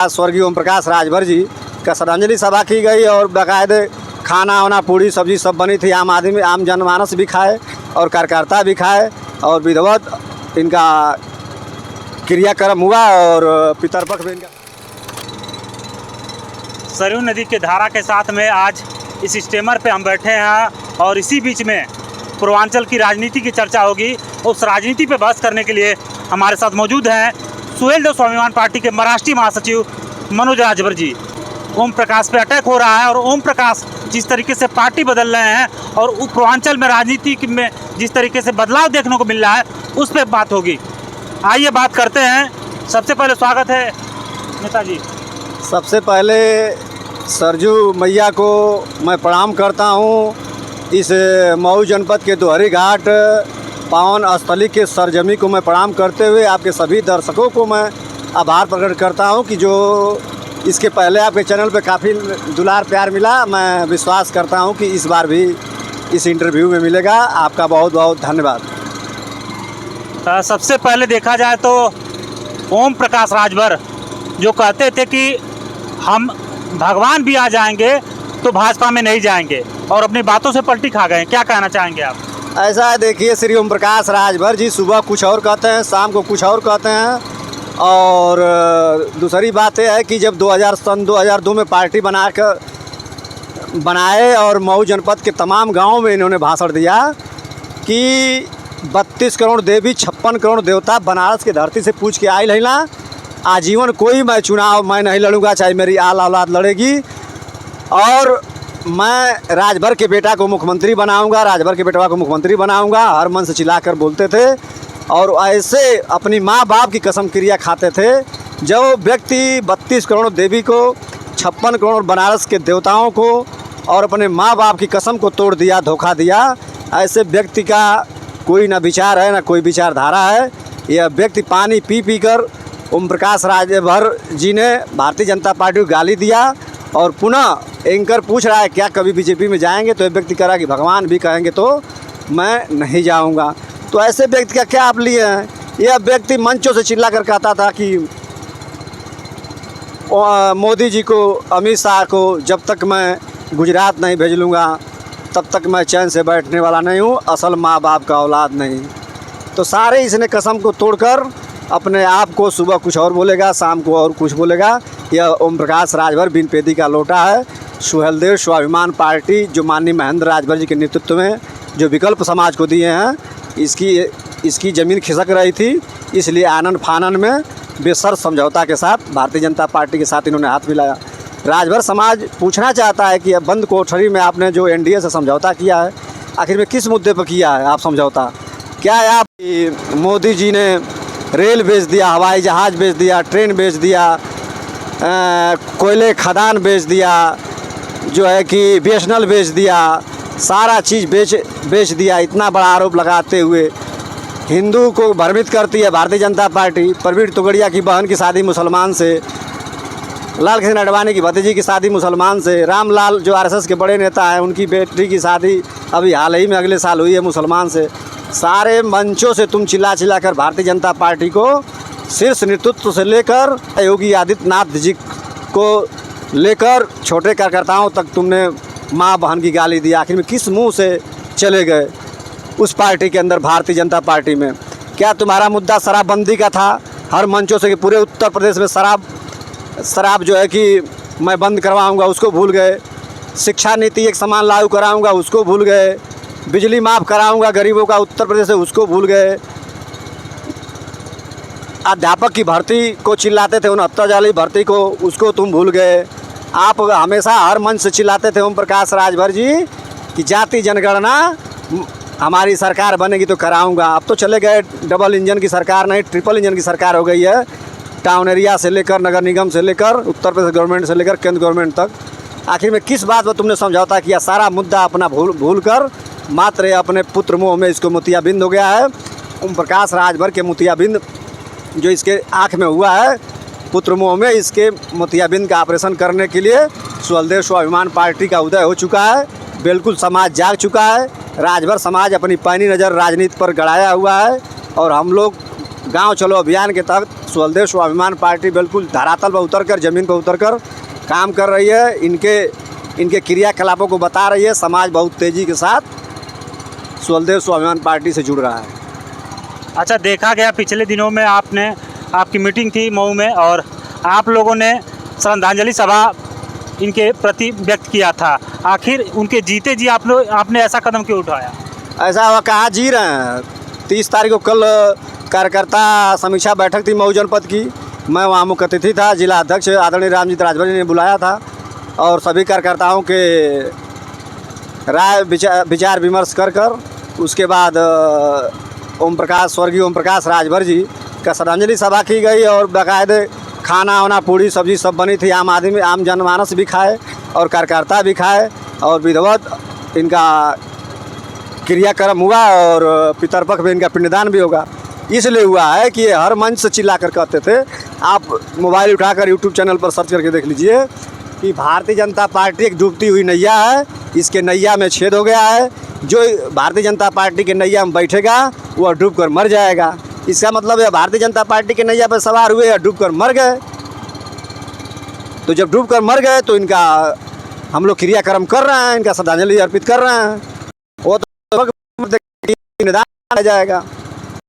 स्वर्गीय ओम प्रकाश राजभर जी का श्रद्धांजलि सभा की गई और बाकायदे खाना वाना पूड़ी सब्जी सब बनी थी। आम आदमी आम जनमानस भी खाए और कार्यकर्ता भी खाए और विधिवत इनका क्रियाक्रम हुआ और पितरपक्ष भी इनका। सरयू नदी के धारा के साथ में आज इस स्टीमर पे हम बैठे हैं और इसी बीच में पूर्वांचल की राजनीति की चर्चा होगी। उस राजनीति पे बहस करने के लिए हमारे साथ मौजूद हैं सुहेलदेव स्वाभिमान पार्टी के महाराष्ट्रीय महासचिव मनोज राजभर जी। ओम प्रकाश पे अटैक हो रहा है और ओम प्रकाश जिस तरीके से पार्टी बदल रहे हैं और पूर्वांचल में राजनीति में जिस तरीके से बदलाव देखने को मिल रहा है उस पर बात होगी। आइए बात करते हैं। सबसे पहले स्वागत है नेताजी। सबसे पहले सरजू मैया को मैं प्रणाम करता हूँ। इस मऊ जनपद के दोहरी घाट पावन स्थली के सरजमी को मैं प्रणाम करते हुए आपके सभी दर्शकों को मैं आभार प्रकट करता हूँ कि जो इसके पहले आपके चैनल पे काफ़ी दुलार प्यार मिला। मैं विश्वास करता हूँ कि इस बार भी इस इंटरव्यू में मिलेगा। आपका बहुत बहुत धन्यवाद। सबसे पहले देखा जाए तो ओम प्रकाश राजभर जो कहते थे कि हम भगवान भी आ जाएंगे तो भाजपा में नहीं जाएंगे और अपनी बातों से पलटी खा गए, क्या कहना चाहेंगे आप? ऐसा है, देखिए श्री ओम प्रकाश राजभर जी सुबह कुछ और कहते हैं, शाम को कुछ और कहते हैं। और दूसरी बात यह है कि जब 2002 में पार्टी बनाए और मऊ जनपद के तमाम गांवों में इन्होंने भाषण दिया कि 32 करोड़ देवी 56 करोड़ देवता बनारस की धरती से पूछ के आई लेना, आजीवन कोई मैं चुनाव मैं नहीं लड़ूंगा, चाहे मेरी आल औलाद लड़ेगी और मैं राजभर के बेटा को मुख्यमंत्री बनाऊंगा, राजभर के बेटवा को मुख्यमंत्री बनाऊंगा, हर मन से चिल्लाकर बोलते थे और ऐसे अपनी माँ बाप की कसम क्रिया खाते थे। जो व्यक्ति 32 करोड़ देवी को 56 करोड़ बनारस के देवताओं को और अपने माँ बाप की कसम को तोड़ दिया, धोखा दिया, ऐसे व्यक्ति का कोई ना विचार है ना कोई विचारधारा है। यह व्यक्ति पानी पी पी कर ओम प्रकाश राजभर जी ने भारतीय जनता पार्टी को गाली दिया और पुनः एंकर पूछ रहा है क्या कभी बीजेपी में जाएंगे, तो ये व्यक्ति कह रहा है कि भगवान भी कहेंगे तो मैं नहीं जाऊंगा। तो ऐसे व्यक्ति का क्या आप लिए हैं? यह व्यक्ति मंचों से चिल्ला कर कहता था कि मोदी जी को, अमित शाह को जब तक मैं गुजरात नहीं भेज लूँगा तब तक मैं चैन से बैठने वाला नहीं हूँ, असल माँ बाप का औलाद नहीं। तो सारे इसने कसम को तोड़कर अपने आप को सुबह कुछ और बोलेगा, शाम को और कुछ बोलेगा। यह ओम प्रकाश राजभर बिन पेदी का लोटा है। सुहेलदेव स्वाभिमान पार्टी जो माननीय महेंद्र राजभर जी के नेतृत्व में जो विकल्प समाज को दिए हैं, इसकी ज़मीन खिसक रही थी, इसलिए आनन फानन में बेशर्त समझौता के साथ भारतीय जनता पार्टी के साथ इन्होंने हाथ मिलाया। राजभर समाज पूछना चाहता है कि अब बंद कोठरी में आपने जो एनडीए से समझौता किया है, आखिर में किस मुद्दे पर किया है आप समझौता? क्या है आप मोदी जी ने रेल बेच दिया, हवाई जहाज़ बेच दिया, ट्रेन बेच दिया, कोयले खदान बेच दिया, जो है कि बीएसएनएल बेच दिया, सारा चीज़ बेच दिया। इतना बड़ा आरोप लगाते हुए हिंदू को भ्रमित करती है भारतीय जनता पार्टी। प्रवीण तोगड़िया की बहन की शादी मुसलमान से, लाल कृष्ण आडवाणी की भतीजी की शादी मुसलमान से, रामलाल जो आरएसएस के बड़े नेता हैं उनकी बेटी की शादी अभी हाल ही में अगले साल हुई है मुसलमान से। सारे मंचों से तुम चिल्ला कर भारतीय जनता पार्टी को शीर्ष नेतृत्व से लेकर योगी आदित्यनाथ जी को लेकर छोटे कार्यकर्ताओं तक तुमने माँ बहन की गाली दी। आखिर में किस मुंह से चले गए उस पार्टी के अंदर, भारतीय जनता पार्टी में? क्या तुम्हारा मुद्दा शराबबंदी का था? हर मंचों से कि पूरे उत्तर प्रदेश में शराब जो है कि मैं बंद करवाऊंगा, उसको भूल गए। शिक्षा नीति एक समान लागू कराऊंगा, उसको भूल गए। बिजली माफ़ कराऊंगा गरीबों का उत्तर प्रदेश से, उसको भूल गए। अध्यापक की भर्ती को चिल्लाते थे, 69,000 वाली भर्ती को, उसको तुम भूल गए। आप हमेशा हर मंच से चिल्लाते थे ओम प्रकाश राजभर जी कि जाति जनगणना हमारी सरकार बनेगी तो कराऊंगा। अब तो चले गए, डबल इंजन की सरकार नहीं ट्रिपल इंजन की सरकार हो गई है। टाउन एरिया से लेकर नगर निगम से लेकर उत्तर प्रदेश गवर्नमेंट से लेकर केंद्र गवर्नमेंट तक आखिर में किस बात पर तुमने समझौता किया? सारा मुद्दा अपना भूल कर मात्र अपने पुत्र मोह में इसको मोतियाबिंद हो गया है। ओम प्रकाश राजभर के मोतियाबिंद जो इसके आँख में हुआ है, पुत्र मोह में इसके मोतियाबिंद का ऑपरेशन करने के लिए सुहेलदेव स्वाभिमान पार्टी का उदय हो चुका है। बिल्कुल समाज जाग चुका है। राजभर समाज अपनी पैनी नज़र राजनीति पर गड़ाया हुआ है और हम लोग गांव चलो अभियान के तहत सुहलदेव स्वाभिमान पार्टी बिल्कुल धरातल पर उतर कर, ज़मीन पर उतर कर काम कर रही है। इनके क्रियाकलापों को बता रही है। समाज बहुत तेज़ी के साथ सुहलदेव स्वाभिमान पार्टी से जुड़ रहा है। अच्छा, देखा गया पिछले दिनों में आपकी मीटिंग थी मऊ में और आप लोगों ने श्रद्धांजलि सभा इनके प्रति व्यक्त किया था। आखिर उनके जीते जी आपने ऐसा कदम क्यों उठाया? ऐसा हुआ, कहाँ जी रहे हैं। 30 तारीख को कल कार्यकर्ता समीक्षा बैठक थी मऊ जनपद की। मैं वहाँ मुख्य अतिथि था। जिला अध्यक्ष आदरणीय रामजीत राजभर जी ने बुलाया था और सभी कार्यकर्ताओं के राय विचार विमर्श कर उसके बाद स्वर्गीय ओम प्रकाश राजभर जी का श्रद्धांजलि सभा की गई और बाकायदे खाना वाना पूड़ी सब्जी सब बनी थी। आम जनमानस भी खाए और कार्यकर्ता भी खाए और विधिवत इनका क्रियाक्रम हुआ और पितरपक्ष में इनका पिंडदान भी होगा। इसलिए हुआ है कि ये हर मंच से चिल्ला कर कहते थे। आप मोबाइल उठाकर यूट्यूब चैनल पर सर्च करके देख लीजिए कि भारतीय जनता पार्टी एक डूबती हुई नैया है, इसके नैया में छेद हो गया है। जो भारतीय जनता पार्टी के नैया में बैठेगा वह डूब कर मर जाएगा। इसका मतलब है भारतीय जनता पार्टी के नैया पर सवार हुए या डूब कर मर गए। तो जब डूब कर मर गए तो इनका हम लोग क्रियाक्रम कर रहे हैं, इनका श्रद्धांजलि अर्पित कर रहे हैं। वो तो निदान आ जाएगा।